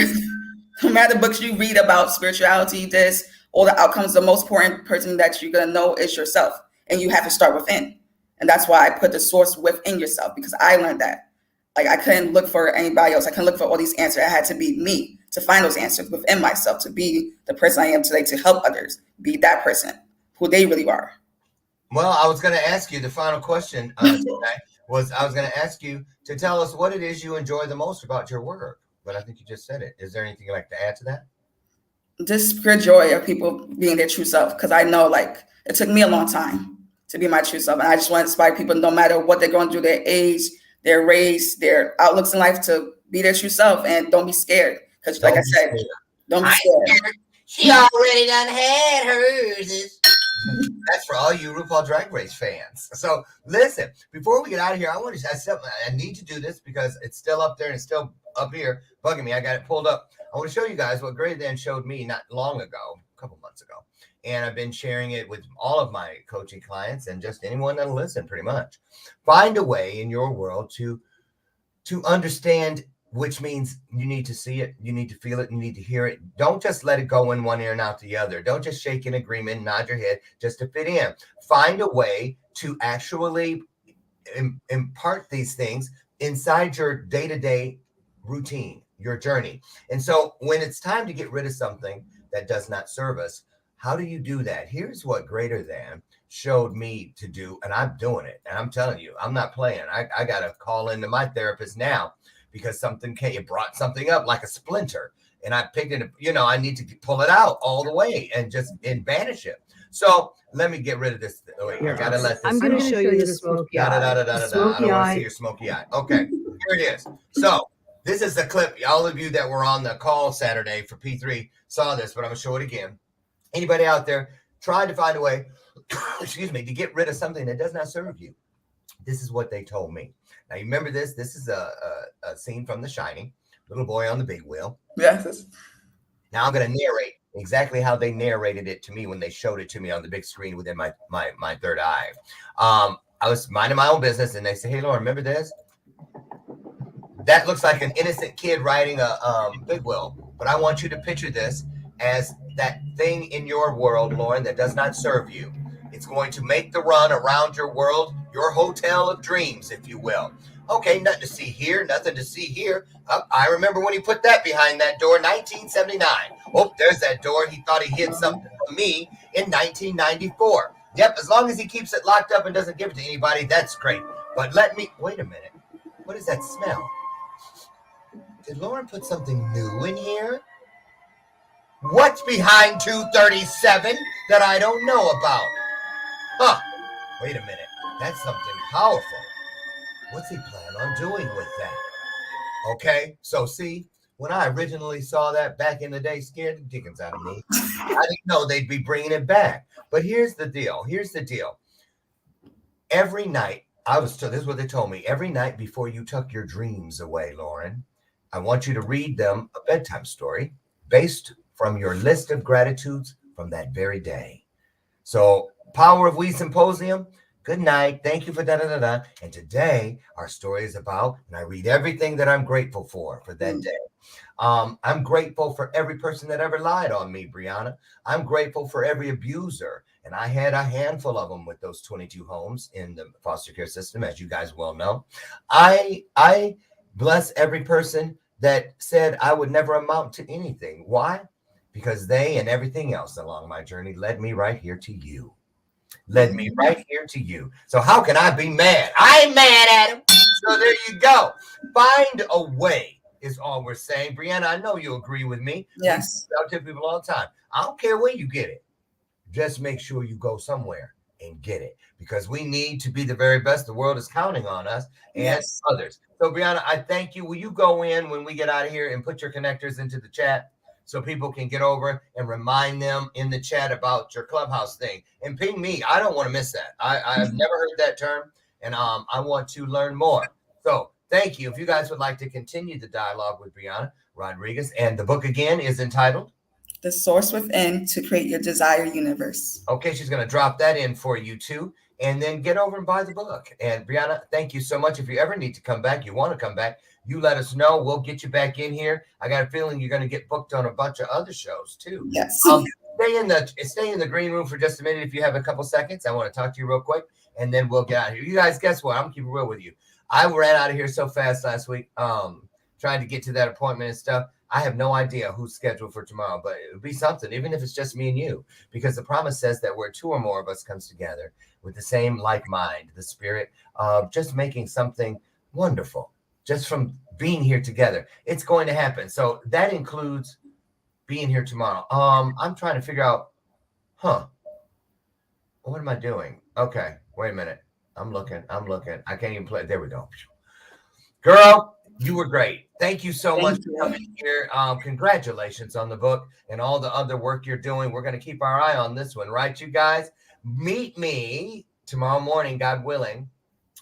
books you read about spirituality, all the outcomes, the most important person that you're going to know is yourself. And you have to start within. And that's why I put the source within yourself, because I learned that. Like, I couldn't look for anybody else. I couldn't look for all these answers. I had to be me to find those answers within myself, to be the person I am today, to help others be that person who they really are. Well, I was going to ask you the final question tonight. was I was going to ask you to tell us what it is you enjoy the most about your work, but I think you just said it. Is there anything you'd like to add to that? Just pure joy of people being their true self, because I know like it took me a long time to be my true self, and I just want to inspire people, no matter what they're going through, their age, their race, their outlooks in life, to be their true self and don't be scared. Because like I said, don't be scared. She already done had hers. That's for all you RuPaul Drag Race fans. So listen, before we get out of here, I need to do this because it's still up there and it's still up here bugging me. I got it pulled up. I want to show you guys what Greater Than showed me not long ago, a couple months ago. And I've been sharing it with all of my coaching clients and just anyone that'll listen, pretty much. Find a way in your world to understand, which means you need to see it, you need to feel it, you need to hear it. Don't just let it go in one ear and out the other. Don't just shake in agreement, nod your head just to fit in. Find a way to actually impart these things inside your day-to-day routine, your journey. And so when it's time to get rid of something that does not serve us, how do you do that? Here's what Greater Than showed me to do, and I'm doing it. And I'm telling you, I'm not playing. I got to call into my therapist now because it brought something up like a splinter. And I picked it, I need to pull it out all the way and banish it. So let me get rid of this. Wait, I got to let this. I'm going to show you the smoky eye. I don't want to see your smoky eye. Okay, here it is. So this is the clip. All of you that were on the call Saturday for P3 saw this, but I'm going to show it again. Anybody out there trying to find a way, to get rid of something that does not serve you? This is what they told me. Now, you remember this? This is a scene from The Shining, little boy on the big wheel. Yes. Now I'm going to narrate exactly how they narrated it to me when they showed it to me on the big screen within my third eye. I was minding my own business, and they said, "Hey, Lauren, remember this? That looks like an innocent kid riding a big wheel, but I want you to picture this as that thing in your world, Lauren, that does not serve you. It's going to make the run around your world, your hotel of dreams, if you will. Okay, nothing to see here, nothing to see here. I remember when he put that behind that door, 1979. Oh, there's that door. He thought he hid something from me in 1994. Yep, as long as he keeps it locked up and doesn't give it to anybody, that's great. But wait a minute. What is that smell? Did Lauren put something new in here? What's behind 237 that I don't know about? Huh, wait a minute. That's something powerful. What's he plan on doing with that? Okay, so see, when I originally saw that back in the day, scared the dickens out of me. I didn't know they'd be bringing it back. But here's the deal. Every night, this is what they told me. Every night before you tuck your dreams away, Lauren, I want you to read them a bedtime story based from your list of gratitudes from that very day. So, Power of We Symposium, good night. Thank you for da-da-da-da. And today, our story is about, and I read everything that I'm grateful for that day. I'm grateful for every person that ever lied on me, Briana. I'm grateful for every abuser. And I had a handful of them with those 22 homes in the foster care system, as you guys well know. I bless every person that said I would never amount to anything. Why? Because they and everything else along my journey led me right here to you. So how can I be mad? I ain't mad at him. So there you go. Find a way is all we're saying. Briana, I know you agree with me. Yes. I tell people all the time, I don't care where you get it. Just make sure you go somewhere and get it, because we need to be the very best. The world is counting on us and others. So Briana, I thank you. Will you go in when we get out of here and put your connectors into the chat so people can get over and remind them in the chat about your Clubhouse thing, and ping me. I don't want to miss that. I've never heard that term, and I want to learn more. So thank you. If you guys would like to continue the dialogue with Briana Rodrigues, and the book again is entitled The Source Within to Create Your Desired Universe. Okay, she's going to drop that in for you too, and then get over and buy the book. And Briana, thank you so much. If you ever need to come back, you want to come back, you let us know. We'll get you back in here. I got a feeling you're going to get booked on a bunch of other shows too. Yes. Stay in the green room for just a minute if you have a couple seconds. I want to talk to you real quick, and then we'll get out of here. You guys, guess what? I'm going to keep it real with you. I ran out of here so fast last week, trying to get to that appointment and stuff. I have no idea who's scheduled for tomorrow, but it'll be something, even if it's just me and you, because the promise says that where two or more of us comes together with the same like mind, the spirit of just making something wonderful, just from being here together, it's going to happen. So that includes being here tomorrow. I'm trying to figure out, what am I doing? Okay, wait a minute. I'm looking. I can't even play. There we go. Girl, you were great. Thank you so much for coming here. Congratulations on the book and all the other work you're doing. We're going to keep our eye on this one, right, you guys? Meet me tomorrow morning, God willing,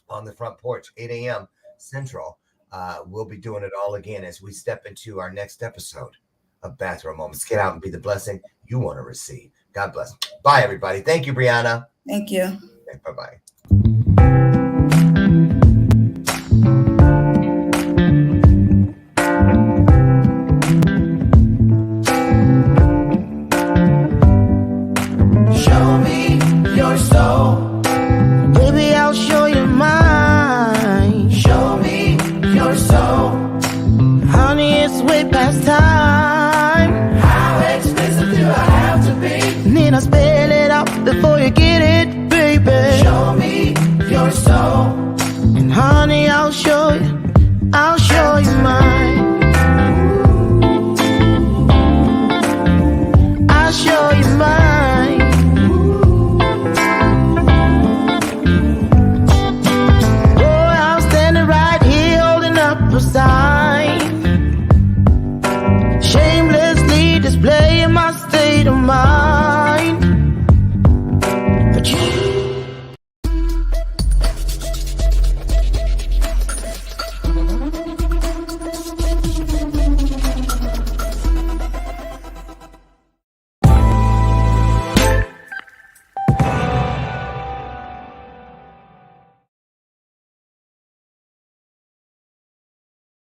on the front porch, 8 a.m. Central. We'll be doing it all again as we step into our next episode of Bathrobe Moments. Get out and be the blessing you want to receive. God bless. Bye, everybody. Thank you, Briana. Thank you. Okay, bye-bye. Show me your soul. Baby, I'll show you mine. Show me your soul. Honey, it's way past time. How expensive do I have to be? Need I spell it out before you get it, baby? Show me your soul. And honey, I'll show you mine.